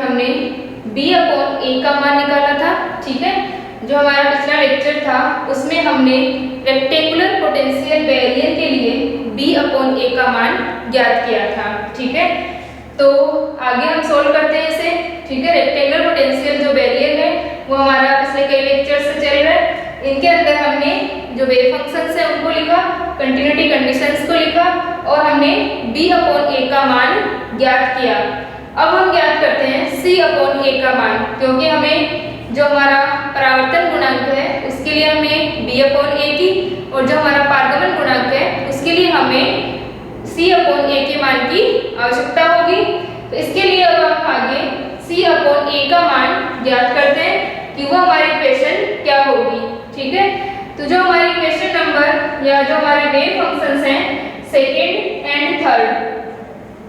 हमने b/a का मान निकाला था। ठीक है, जो हमारा पिछला लेक्चर था उसमें हमने रेक्टेंगुलर पोटेंशियल बैरियर के लिए b/a का मान ज्ञात किया था। ठीक है, तो आगे हम सोल्व करते हैं इसे। ठीक है, रेक्टेंगुलर पोटेंशियल जो बैरियर है वो हमारा पिछले कई लेक्चर से चल रहा है। इनके अंदर हमने जो वेव फंक्शंस है उनको लिखा, कंटिन्यूटी कंडीशंस को लिखा और हमने b/a का मान ज्ञात किया। अब हम ज्ञात करते हैं c/a का मान, क्योंकि हमें जो हमारा परावर्तन गुणांक है उसके लिए हमें b/a की और जो हमारा पारगमन गुणांक है उसके लिए हमें c/a के मान की आवश्यकता होगी। तो इसके लिए अब हम आगे c/a का मान ज्ञात करते हैं कि वो हमारी इक्वेशन क्या होगी। ठीक है, तो जो हमारी इक्वेशन नंबर या जो हमारे वेव फंक्शंस हैं सेकेंड एंड थर्ड,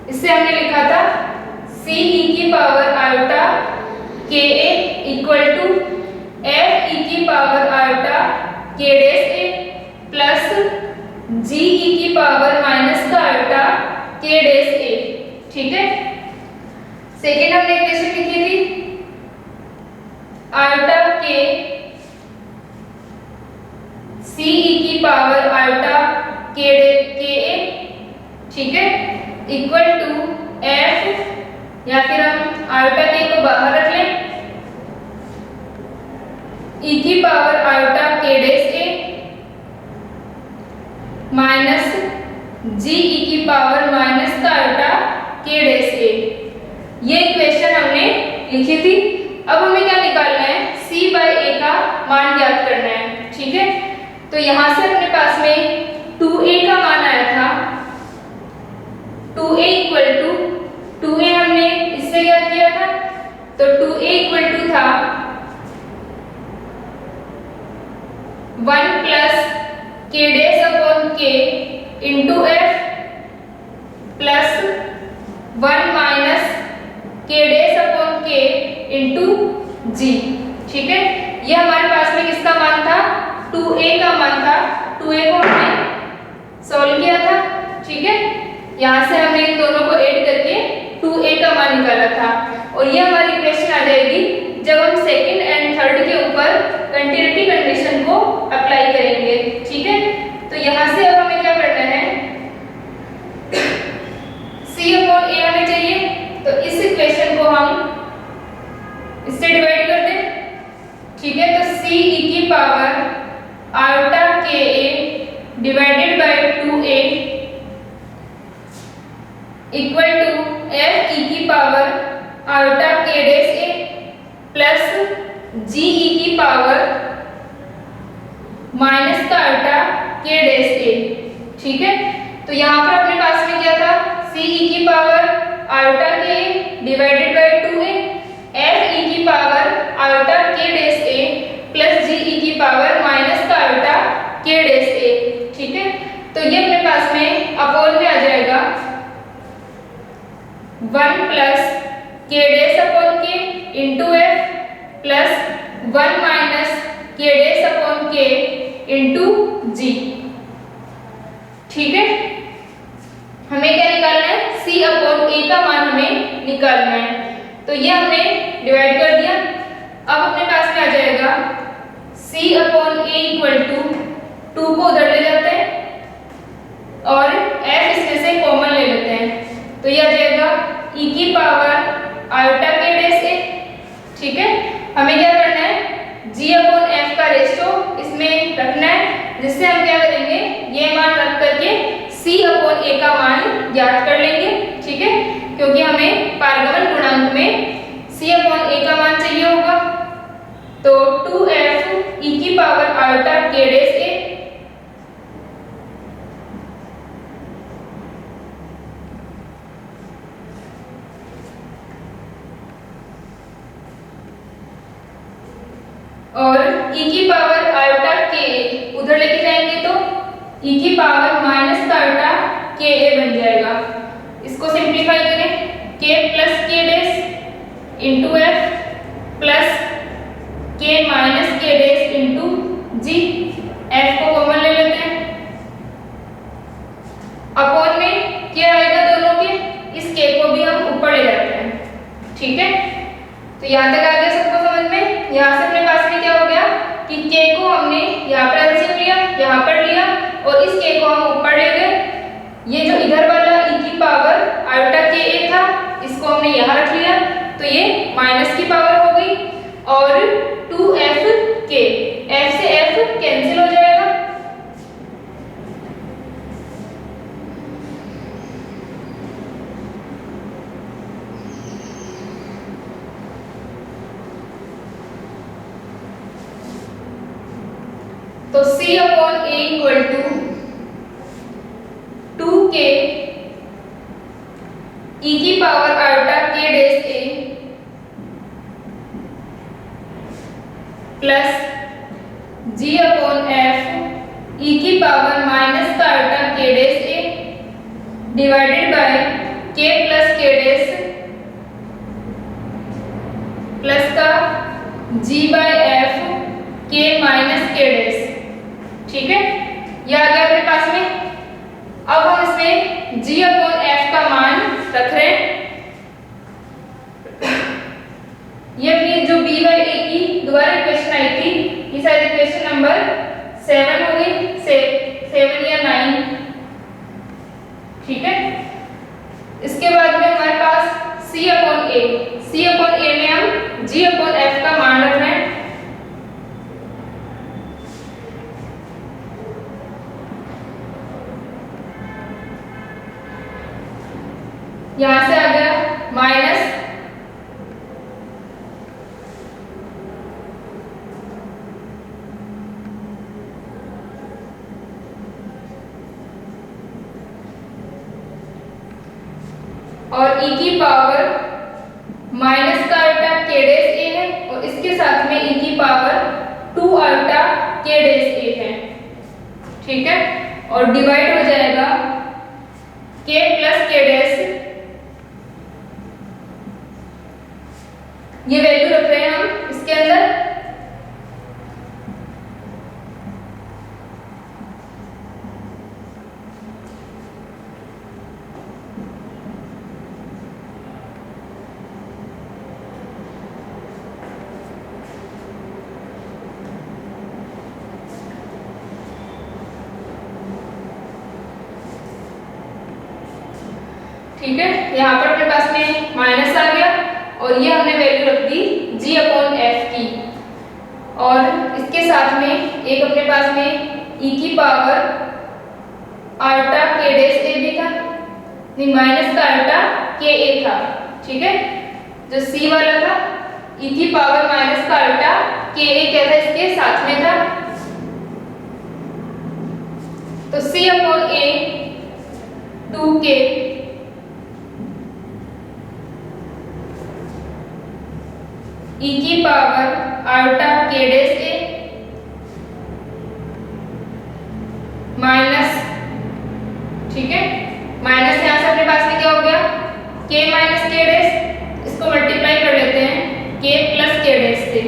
इससे हमने लिखा था c e⁻i ka equal to f e⁻i k dash a plus g e⁻−i k dash a। ठीक है, सेकेंड हमने इक्वेशन लिखी थी आयोटा के c e⁻i k a। ठीक है, इक्वल टू f, या फिर हम आयोटा के को बाहर रख लें, e⁻i k dash a minus g e⁻−i k dash a। ये इक्वेशन हमने लिखी थी। अब हमें क्या निकालना है, c/a का मान ज्ञात करना है। ठीक है, तो यहां से अपने पास में 2a का मान आया था, 2a इक्वल टू 2a हमने इससे ज्ञात किया था, तो 2a इक्वल टू था 1 plus k dash upon k into f plus 1 minus k dash upon k into g। ठीक है, ये हमारे पास में किसका मान था, 2a का मान था। 2a को हमने सॉल्व किया था। ठीक है, यहाँ से हमने इन दोनों को ऐड करके 2a का मान निकाला था और ये हमारी इक्वेशन आ जाएगी जब हम सेकंड एंड थर्ड के ऊपर कंटिन्यूटी कंडीशन को अप्लाई करेंगे। ठीक है, तो यहाँ से अब हमें क्या करना है, c/a हमें चाहिए, तो इस इक्वेशन को हम इससे डिवाइड कर दें। ठीक है, तो c e⁻i ka divided by 2a equal to f e⁻i k dash a plus g e⁻−i k dash a। ठीक है, तो यहाँ पर अपने पास में क्या था, c e⁻i k divided by 2a f e⁻i k dash a plus g e⁻−i k dash a। ठीक है, तो ये अपने पास में अपॉन में आ जाएगा 1 plus k dash upon k into f plus 1 minus k dash upon k into g। ठीक है, हमें क्या निकालना है, c/a का मान हमें निकालना है। तो ये हमने डिवाइड कर दिया। अब अपने पास में आ जाएगा c/a इक्वल टू 2 को उधर ले जाते हैं और f इसमें से कॉमन ले लेते हैं, तो ये आ जाएगा e⁻i k डैश a। ठीक है, हमें क्या करना है, g/f का रेशियो इसमें रखना है, जिससे हम क्या करेंगे, ये मान रख करके c/a का मान ज्ञात कर लेंगे। ठीक है, क्योंकि हमें पारगमन गुणांक में c/a का मान चाहिए होगा, तो 2f e⁻i k dash a और e⁻i k उधर लेके जाएंगे तो e⁻−i ka बन जाएगा। इसको सिंप्लीफाई करें, k plus k dash into f plus k minus k dash into g। f को कॉमन ले लेते हैं, अपॉन में क्या आएगा दोनों के, इस k को भी हम ऊपर ले जाते हैं। ठीक है, तो यहाँ तक आ गया सबको समझ में। यहाँ से अपने पास में क्या हो गया कि k को हमने यहाँ पर एलसीएम लिया, यहाँ पर लिया और इस k को हम ऊपर ले गए। ये जो इधर वाला e की पावर आयोटा ka था, इसको हमने यहाँ रख लिया, तो ये माइनस की पावर हो गई। और 2fk, f से f कैंसिल हो जाएगा, तो c upon a equal to 2k e की power iota k dash a plus g upon f e की पावर माइनस का iota k dash a divided by k plus k dash plus का g by f k minus k dash. ठीक है, यह आ गया अपने पास में। अब हम इसमें g अपॉन f का मान रख रहे हैं। ये अपनी जो b बाई a की दोबारा इक्वेशन आई थी, ये शायद इक्वेशन नंबर 7 हो गई, 7 या 9। ठीक है, इसके बाद में हमारे पास c अपॉन a में हम g अपॉन f का मान रख रहे हैं। यहां से आ गया माइनस और e की पावर माइनस का आयोटा k डैश a है और इसके साथ में e की power 2 iota k dash a है। ठीक है, और डिवाइड हो जाएगा k प्लस k डैश, ये वैल्यू रख रहे हैं हम इसके अंदर। ठीक है, यहाँ पर अपने पास में माइनस आ गया और ये हमने वैल्यू रख दी g अपॉन f की, और इसके साथ में एक अपने पास में e की power iota k dash a भी था, नहीं माइनस का आयोटा k a था। ठीक है, जो c वाला था e की पावर माइनस का आयोटा k a क्या था, इसके साथ में था। तो c upon a 2k e की power iota k dash a minus, ठीक है, माइनस यहाँ से अपने पास में क्या हो गया k माइनस k डैश, इसको मल्टीप्लाई कर लेते हैं k प्लस k डैश से,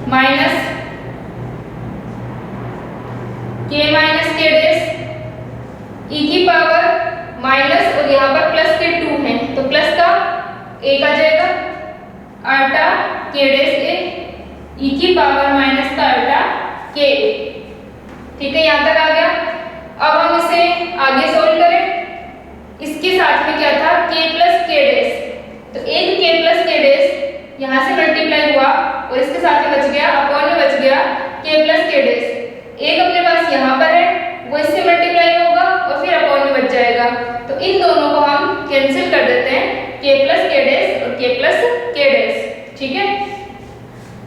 minus k minus k dash e की पावर माइनस और यहाँ पर प्लस के 2 है तो प्लस का एक आ जाएगा iota k dash a e की पावर माइनस का आयोटा k a। ठीक है, यहाँ तक आ गया। अब हम इसे आगे सोल्व करें। इसके साथ में क्या था k प्लस k डैश, तो एक k प्लस k डैश यहाँ से मल्टीप्लाई हुआ और इसके साथ में बच गया अपॉन में बच गया k प्लस k डैश। एक अपने पास यहाँ पर है वो इससे मल्टीप्लाई होगा और फिर अपॉन में बच जाएगा, तो इन दोनों को हम कैंसिल कर देते हैं k प्लस k डैश और k प्लस k डैश। ठीक है,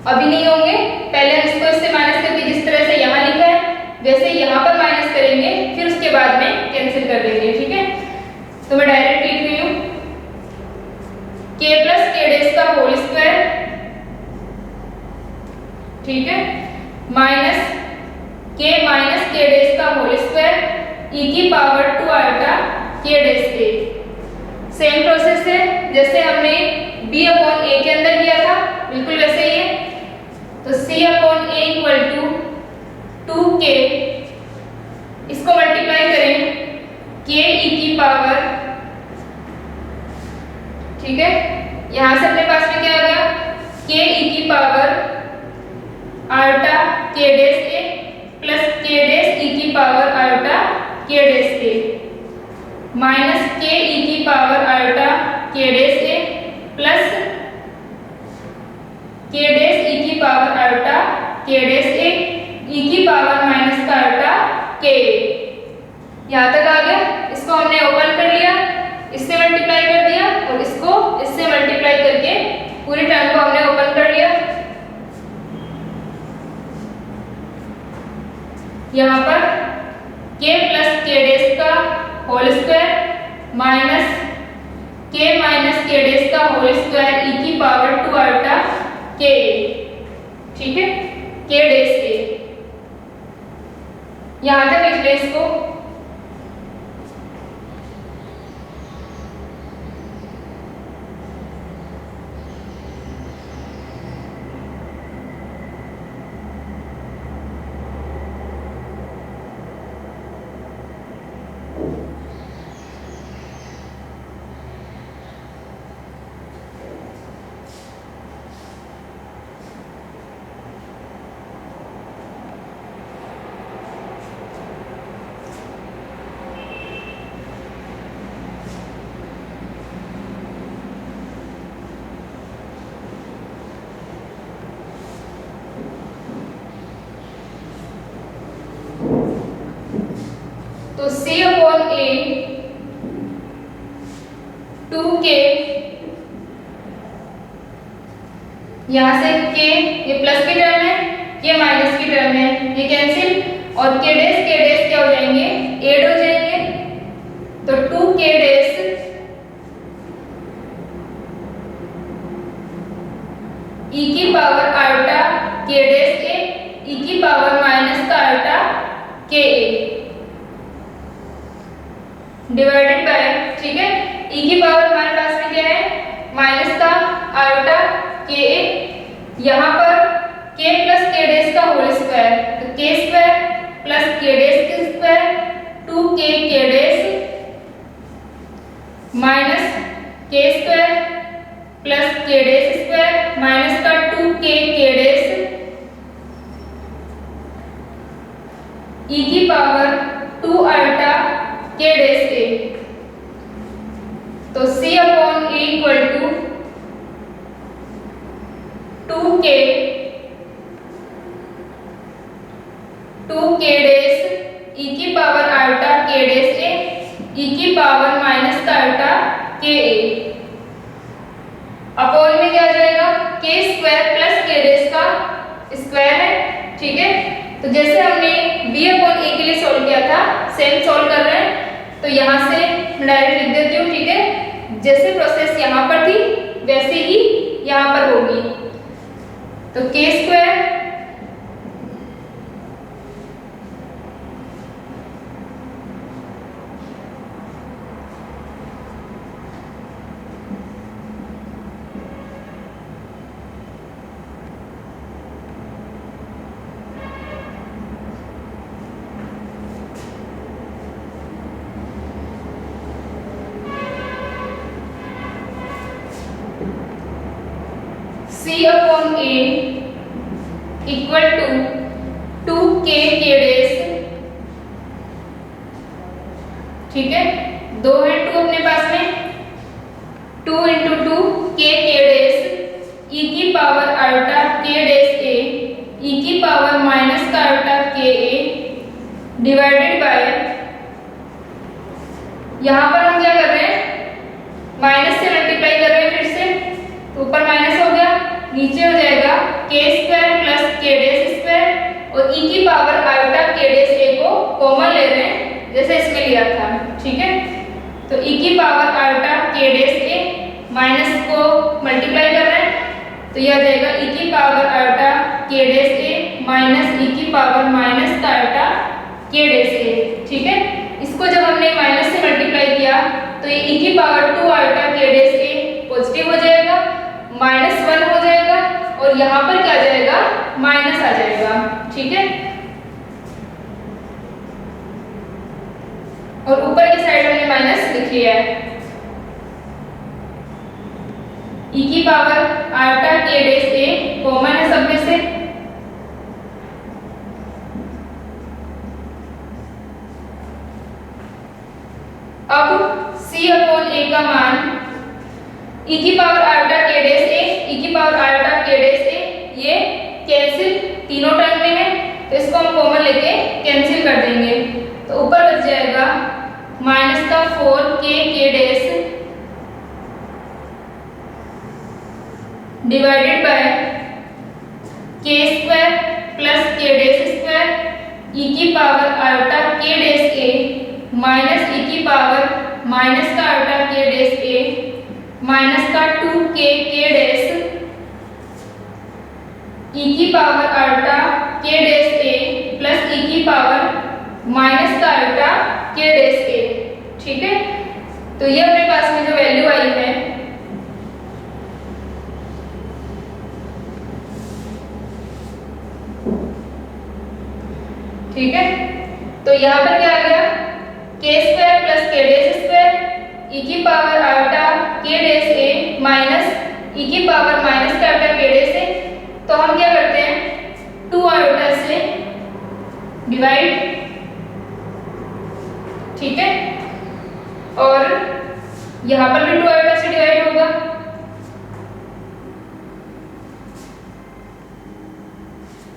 अभी नहीं होंगे, पहले हम इसको इससे माइनस करके जिस तरह से यहाँ लिखा है वैसे यहाँ पर माइनस करेंगे, फिर उसके बाद में कैंसिल कर देंगे। ठीक है, तो मैं डायरेक्ट लिख रही हूँ k प्लस k डैश का होल स्क्वायर, ठीक है, minus k minus k dash का होल स्क्वायर e की power 2 iota k dash a। Same process है जैसे हमने b अपॉन a के अंदर किया था, बिल्कुल वैसे ही है। तो c upon a equal to 2k, इसको मल्टीप्लाई करें k e की पावर, ठीक है, यहाँ से अपने पास में क्या आ गया आयोटा के डैश ए प्लस के डैश ई की पावर आयोटा के डैश ए माइनस के ई की पावर आयोटा के डैश ए प्लस के डैश ई की power iota k dash a e की पावर माइनस का आयोटा के। यहाँ तक आ गया। इसको हमने ओपन कर लिया, इससे मल्टीप्लाई कर दिया और इसको इससे मल्टीप्लाई करके पूरी टर्म को हमने ओपन कर लिया। यहाँ पर k प्लस के डैश का whole square minus k dash का होल स्क्वायर ई की पावर 2 आयोटा के, ठीक है, के डैश ए। यहाँ तक लिख ले इसको। तो C अपॉन A 2K, यहाँ से K ये प्लस की टर्म है, ये माइनस की टर्म है, ये कैंसिल और K डैश क्या हो जाएंगे, ऐड हो जाएंगे। तो 2K डैश ई की power iota K dash A ई की पावर माइनस का iota K A divided bye, ठीक है, ई की पावर हमारे पास में क्या है, माइनस का आयोटा के ए। यहाँ पर k प्लस के डैश का होल स्क्वायर, तो k square plus k dash का square 2k k dash minus k square plus k dash square minus का 2k के डैश ई की power 2 iota k dash a. तो C upon a equal to 2k dash e की power iota k dash a e की power minus का iota के ए upon में क्या आ जाएगा, k square plus k dash का स्क्वायर है, ठीक है। तो जैसे हमने b अपॉन ए के लिए सॉल्व किया था, सेम सॉल्व कर रहे हैं। तो यहाँ से मैं डायरेक्ट लिख देती हूँ, ठीक है, जैसे प्रोसेस यहाँ पर थी वैसे ही यहाँ पर होगी। तो k square C upon A equal to 2k k dash, ठीक है, 2 है 2 अपने पास में, 2 इंटू 2 k के डैश ई की power iota k dash a e की पावर माइनस का आयोटा के ए डिवाइडेड बाय, यहाँ पर हम क्या कर रहे हैं, माइनस से मल्टीप्लाई कर रहे हैं फिर से, तो ऊपर माइनस हो गया, नीचे हो जाएगा k square plus k dash square और e की power iota k dash a को कॉमन ले रहे हैं जैसे इसमें लिया था, ठीक है। तो e की power iota k dash a minus को मल्टीप्लाई कर रहे हैं, तो यह आ जाएगा e की power iota k dash a minus e की पावर माइनस का आयोटा के डैश a, ठीक है। इसको जब हमने माइनस से मल्टीप्लाई किया तो ये e की power 2 iota k dash a positive हो जाएगा, -1 हो जाएगा और यहाँ पर क्या आ जाएगा, माइनस आ जाएगा, ठीक है। और ऊपर की साइड हमने माइनस लिख लिया है। e की power iota k dash a common है सब में से, अब c अपॉन a का मान e की power iota k dash a, e की power iota k dash a, ये कैंसिल तीनों टर्म में है, तो इसको हम कॉमन लेके कैंसिल कर देंगे। तो ऊपर बच जाएगा माइनस का 4k k dash divided by k square plus k dash square e की power iota k dash a minus e की पावर माइनस का iota k dash a minus का 2k k डैश e की power iota k dash a plus e की power minus का iota k dash a। ठीक है, तो ये अपने पास में जो वैल्यू आई है ठीक है, तो यहाँ पर क्या आ गया k square plus k dash square e की power iota k dash a minus e की पावर माइनस का आयोटा k डैश a। तो हम क्या करते हैं 2 आयोटा से डिवाइड, ठीक है, और यहाँ पर भी 2 आयोटा से डिवाइड होगा।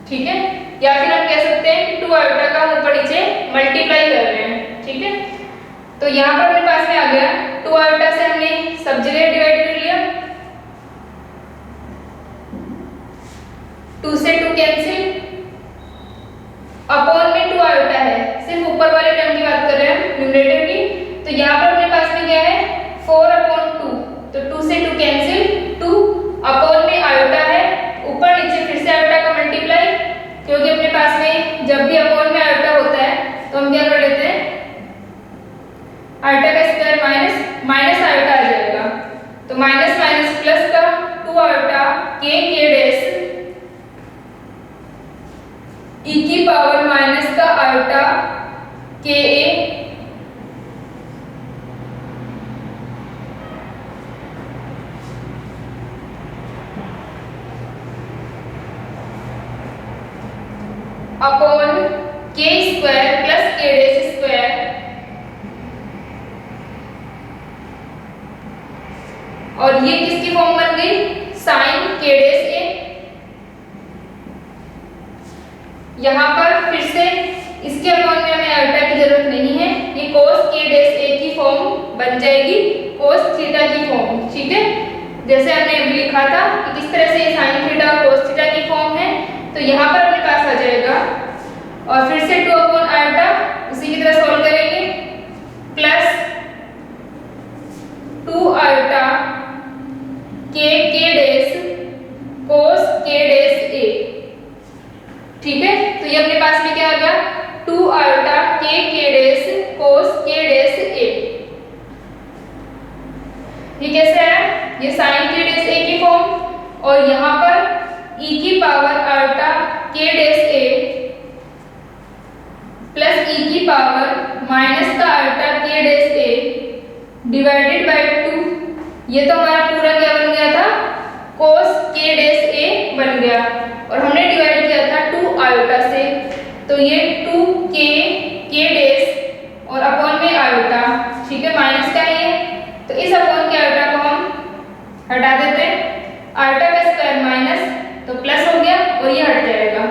ठीक है, या फिर हम कह सकते हैं कि 2 आयोटा का हम ऊपर नीचे मल्टीप्लाई कर रहे हैं। ठीक है, तो यहाँ पर अपने पास में आ गया 2 आयोटा से हमने सब जगह डिवाइड कर लिया, 2 से 2 कैंसिल, अपॉन में 2 आयोटा है, सिर्फ ऊपर वाले टर्म की बात कर रहे हैं न्यूमरेटर की। तो यहाँ पर अपने पास में क्या है 4/2, तो 2 से 2 कैंसिल, 2 अपॉन में आयोटा है, ऊपर नीचे फिर से आयोटा का मल्टीप्लाई, क्योंकि अपने पास में जब भी अपॉन में आयोटा होता है तो हम क्या कर लेते हैं आयोटा का स्क्वायर माइनस माइनस आयोटा आ जाएगा, तो माइनस माइनस प्लस का 2 आयोटा k डैश e की पावर माइनस का iota k a upon k square plus k dash square और ये किसकी फॉर्म बन गई साइन k डैश a। यहाँ पर फिर से इसके अपॉन में हमें आयोटा की जरूरत नहीं है, ये cos k डैश a की फॉर्म बन जाएगी cos थीटा की फॉर्म। ठीक है, जैसे हमने अभी लिखा था कि किस तरह से ये साइन थीटा cos थीटा की फॉर्म है, तो यहाँ पर अपने पास आ जाएगा और फिर से 2 अपॉन आयोटा उसी की तरह सॉल्व करेंगे, plus 2 iota k dash cos k dash a। ठीक है, तो ये अपने पास में क्या आ गया 2 iota k dash cos k dash a। ये कैसे आया, ये साइन k डैश a की फॉर्म और यहाँ पर e की power iota k dash a plus e की पावर माइनस का iota k dash a divided bye 2। ये तो हमारा पूरा क्या बन गया था cos k डैश a बन गया और हमने डिवाइड किया था 2 आयोटा से, तो ये 2k डैश और अपॉन में आयोटा। ठीक है, माइनस का है ये, तो इस अपॉन के आयोटा को हम हटा देते हैं, आयोटा का स्क्वायर माइनस तो प्लस हो गया और ये हट जाएगा,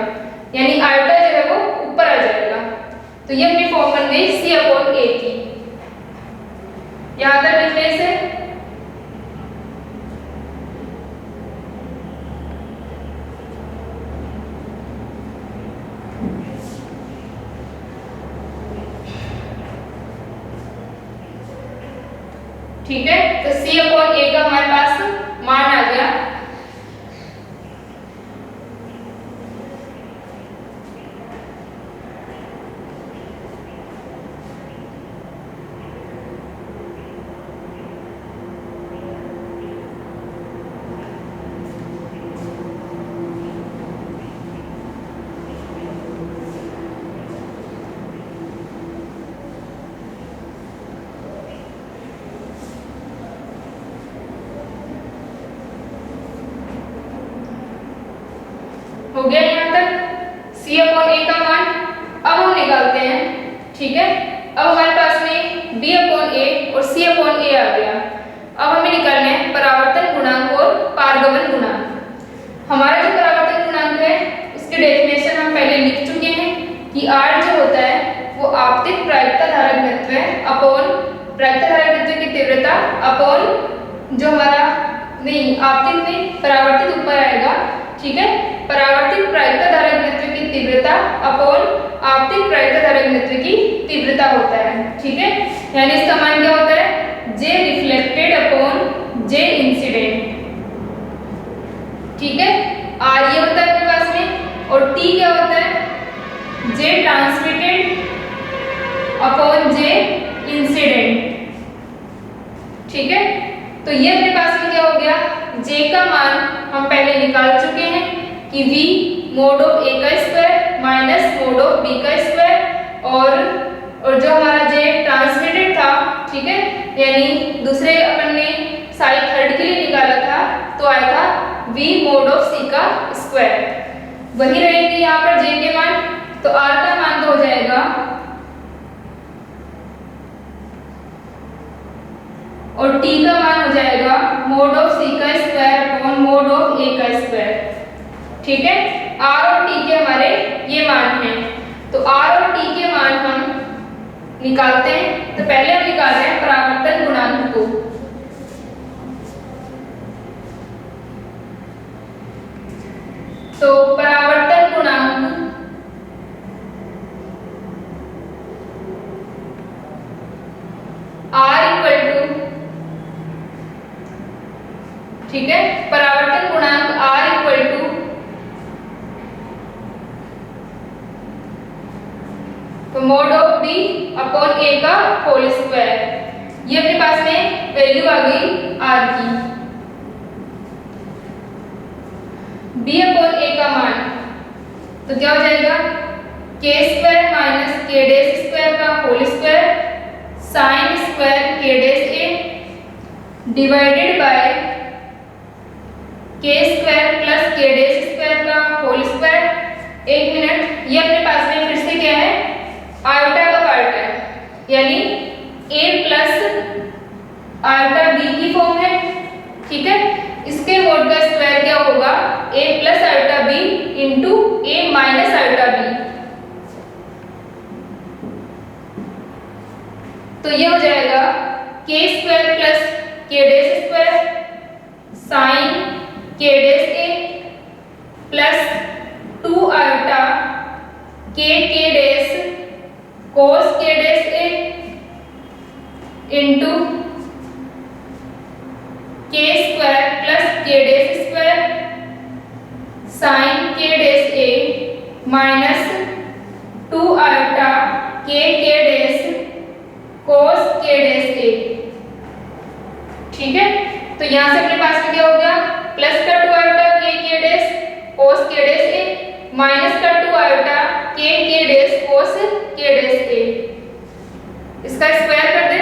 यानी आयोटा जो है वो ऊपर आ जाएगा। तो ये अपनी फॉर्म बन गई c/a की। यहाँ तक लिखने से ठीक है, तो c/a का हमारे पास मान आ गया। हो गया यहाँ तक c/a का मान। अब हम निकालते हैं, ठीक है, अब हमारे पास में b अपॉन a और c अपॉन a आ गया। अब हमें निकालना है परावर्तन गुणांक और पारगमन गुणांक। हमारा जो परावर्तन गुणांक है उसके डेफिनेशन हम पहले लिख चुके हैं कि R जो होता है वो आपतित प्रायिकता धारक घनत्व अपॉन प्रायिकता धारक घनत्व की तीव्रता अपॉन जो हमारा नहीं आपतित नहीं परावर्तित ऊपर आएगा, ठीक है, परावर्तित प्रायिकता धारक घनत्व की तीव्रता अपॉन आपतित प्रायिकता धारक घनत्व की तीव्रता होता है, ठीक है। यानी इसका मान क्या होता है J reflected upon J incident, ठीक है। R ये होता है अपने पास में और T क्या होता है J transmitted upon J incident, ठीक है। तो ये अपने पास में क्या हो गया, J का मान हम पहले निकाल चुके हैं कि V मोड ऑफ A का square minus mode of B का स्क्वायर और जो हमारा J ट्रांसमिटेड था, ठीक है, यानी दूसरे अपन ने साइड थर्ड के लिए निकाला था तो आया था V मोड ऑफ C का स्क्वायर, वही रहेंगे यहाँ पर J के मान। तो R का मान तो हो जाएगा और T का मान हो जाएगा मोड ऑफ C का square upon mode of A का स्क्वायर, ठीक है। R और T के हमारे ये मान हैं, तो R और T के मान हम निकालते हैं। तो पहले हम निकाल रहे हैं परावर्तन गुणांक को। तो परावर्तन गुणांक R इक्वल टू, ठीक है, परावर्तन गुणांक R इक्वल टू तो mode of B upon A का होल स्क्वायर। ये अपने पास में वैल्यू आ गई R की। B अपॉन A का मान तो क्या हो जाएगा k square minus k dash square का whole square sine square k dash A divided by k square plus k dash square का होल स्क्वायर। एक मिनट, ये अपने पास में फिर से क्या है आयोटा का पार्ट है, यानी a प्लस आयोटा b की फॉर्म है, ठीक है। इसके मोड का स्क्वायर क्या होगा a plus iota b into a minus iota b। तो ये हो जाएगा k square plus k dash square sine k dash a plus 2 iota k dash cos k dash a into k square plus k dash square sine k dash a minus 2 iota k dash cos k dash a, ठीक है। तो यहाँ से अपने पास में क्या हो गया प्लस का 2 iota k dash cos k dash a minus का 2 iota k dash cos k dash a। इसका स्क्वायर कर दे,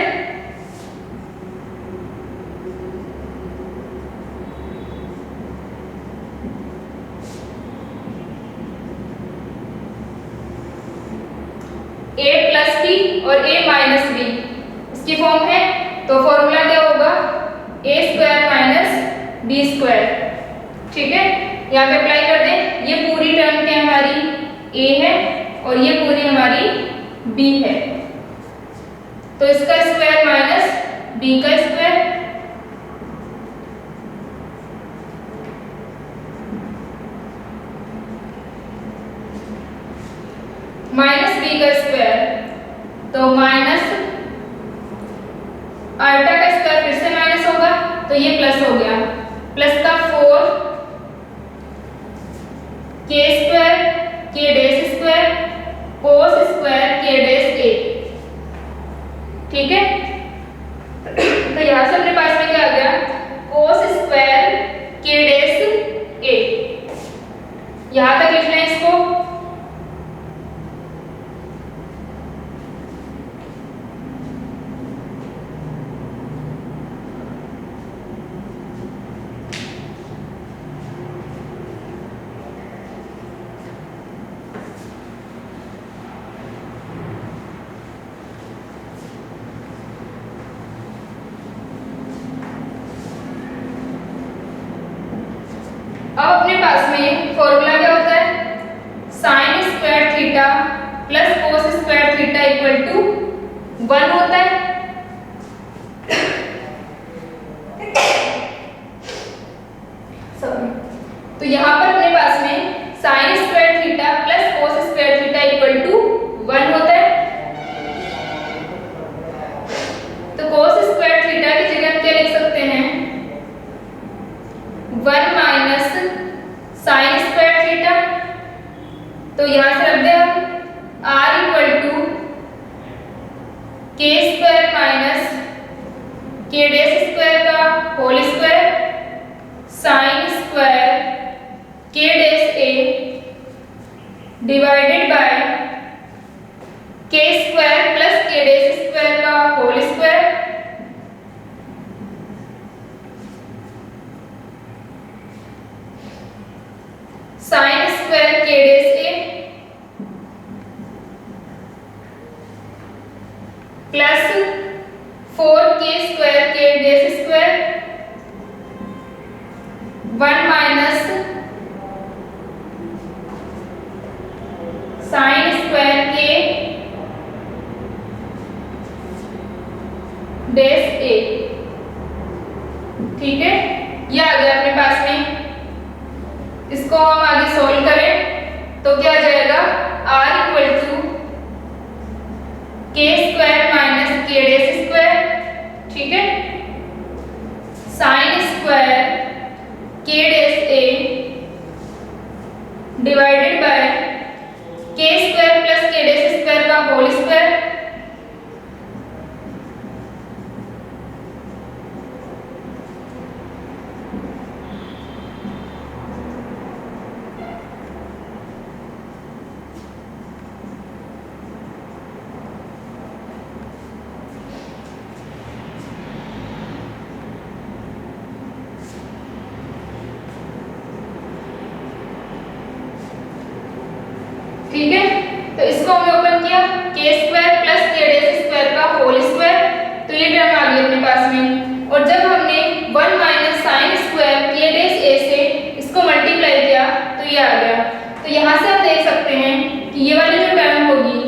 a प्लस b और a माइनस b इसकी फॉर्म है। तो फॉर्मूला क्या होगा a square minus b square, ठीक है। यहाँ पे अप्लाई कर दें, ये पूरी टर्म क्या हमारी a है और ये पूरी हमारी b है। तो इसका स्क्वायर माइनस b का स्क्वायर माइनस b का स्क्वायर, तो माइनस आयोटा का स्क्वायर फिर से माइनस होगा तो ये प्लस हो गया, प्लस का 4 k square k dash square cos square k dash a, ठीक है। तो यहाँ से अपने पास में क्या आ गया cos square k dash a। यहाँ तक लिखना है इसको। में फॉर्मूला क्या होता है, sine square theta plus cos square theta equal to 1 होता है। तो यहाँ पर अपने पास में sine square theta plus cos square theta equal to 1 होता है। तो कोस स्क्वायर थीटा की जगह हम क्या लिख सकते हैं, 1 माइनस साइन स्क्वायर थीटा। तो यहाँ से रख दे हम r equal to k square minus k dash square का whole square sine square k dash a divided by k square plus k dash square का whole square sine square k dash a plus 4k square k dash square 1 minus sine square k dash a। ठीक है, ये आ गया अपने पास में। इसको हम आगे सोल्व करें तो क्या आ जाएगा, r equal to k square minus k dash square, ठीक है, sine square k dash a divided by k square plus k dash square का होल स्क्वायर ठीक है। तो इसको हमने ओपन किया के square plus k dash square का होल स्क्वायर, तो ये टर्म आ गई अपने पास में। और जब हमने 1 minus sine square k dash a से इसको मल्टीप्लाई किया तो ये आ गया। तो यहाँ से हम देख सकते हैं कि ये वाली जो टर्म होगी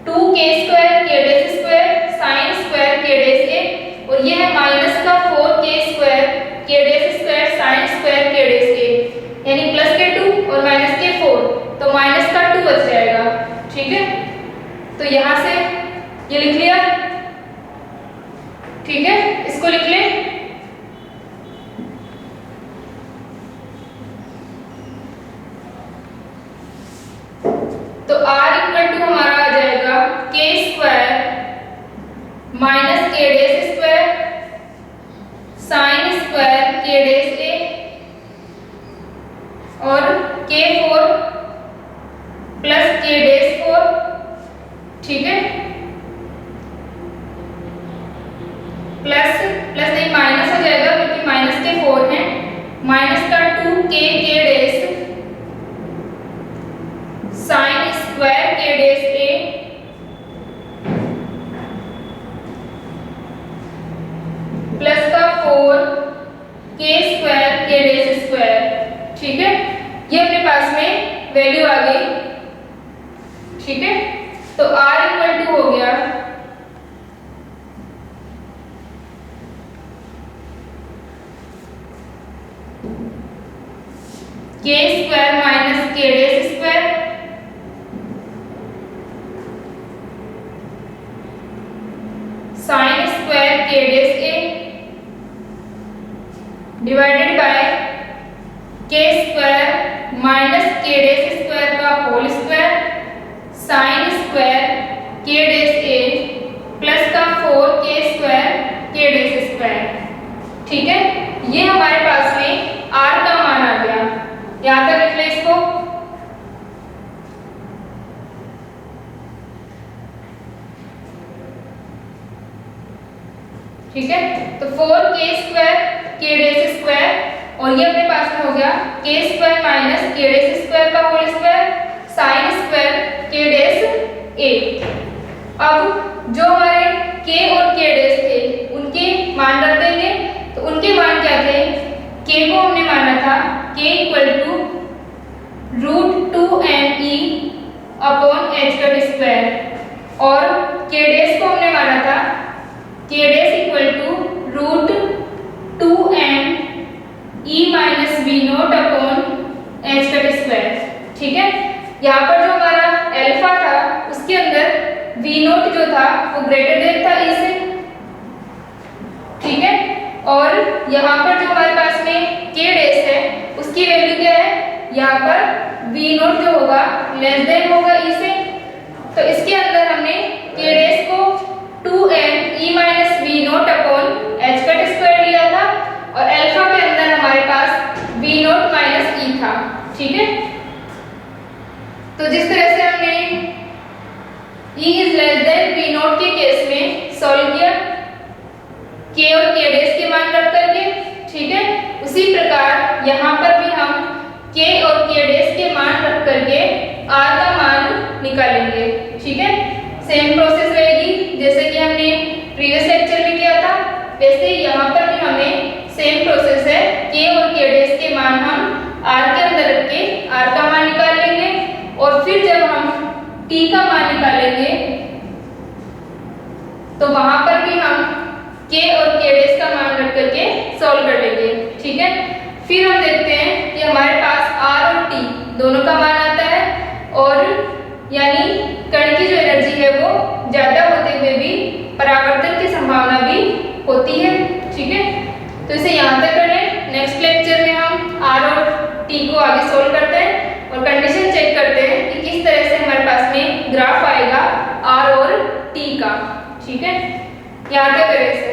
2k square k dash square sine square k dash a, और ये है माइनस का 4k square k dash square sine square k dash a, यानी प्लस के 2 और माइनस के 4, तो माइनस का 2 बच जाएगा। ठीक है, तो यहां से ये लिख लिया। ठीक है, इसको लिख ले। तो r इक्वल टू हमारा आ जाएगा के square minus k dash square sine square k dash a और k4 प्लस के डैश 4। ठीक है, प्लस प्लस नहीं माइनस हो जाएगा क्योंकि माइनस के 4 है, माइनस का 2k k dash sign square k dash a plus का 4k square k dash square. ठीक है, ये अपने पास में वैल्यू आ गई। ठीक है, तो r इक्वल टू हो गया के square minus k dash square sine square k dash a divided by k square minus k dash square का whole square sine square k dash a plus का 4k square k dash square. ठीक है, ये हमारे पास में r का मान आ गया। यहाँ तक लिख ले इसको। ठीक है, तो 4k square k dash square और ये अपने पास में हो गया के square minus k dash square का whole square sine square k dash a। अब जो हमारे k और k डैश थे उनके मान रख देंगे। तो उनके मान क्या थे, k को हमने माना था k equal to 2me upon h का स्क्वायर और k डैश को हमने माना था k dash equal to root 2m e minus v naught upon h का स्क्वायर। ठीक है, यहाँ पर जो हमारा अल्फा था उसके अंदर वी नोट जो था वो ग्रेटर देन था e से। ठीक है, और यहाँ पर जो हमारे पास में k डैश है उसकी वैल्यू क्या है, यहाँ पर वी नोट जो होगा लेस देन होगा e से। तो इसके अंदर हमने k डैश को 2m e minus v naught upon h का स्क्वायर लिया था और अल्फा के अंदर हमारे पास वी नोट माइनस e था। ठीक है, तो जिस तरह से हमने e is less than v naught के केस में सॉल्व किया k और k डैश के मान रख करके, ठीक है, उसी प्रकार यहाँ पर भी हम k और k डैश के मान रख करके r का मान निकालेंगे। ठीक है, सेम प्रोसेस रहेगी जैसे कि हमने प्रीवियस लेक्चर में किया था, वैसे ही यहाँ पर भी हमें सेम प्रोसेस है। k और k डैश के मान हम r के अंदर रख के r का मान निकाल लेंगे और फिर जब हम t का मान निकालेंगे तो वहां पर भी हम k और k डैश का मान रख करके सॉल्व कर लेंगे। ठीक है, फिर हम देखते हैं कि हमारे पास r और t दोनों का मान आता है और यानी कण की जो एनर्जी है वो ज्यादा होते हुए भी परावर्तन की संभावना भी होती है। ठीक है, तो इसे यहाँ तक कर लें। नेक्स्ट लेक्चर में हम r और t को आगे सॉल्व करते हैं और कंडीशन चेक करते हैं कि किस तरह से हमारे पास में ग्राफ आएगा r और t का। ठीक है, यहाँ तक करें।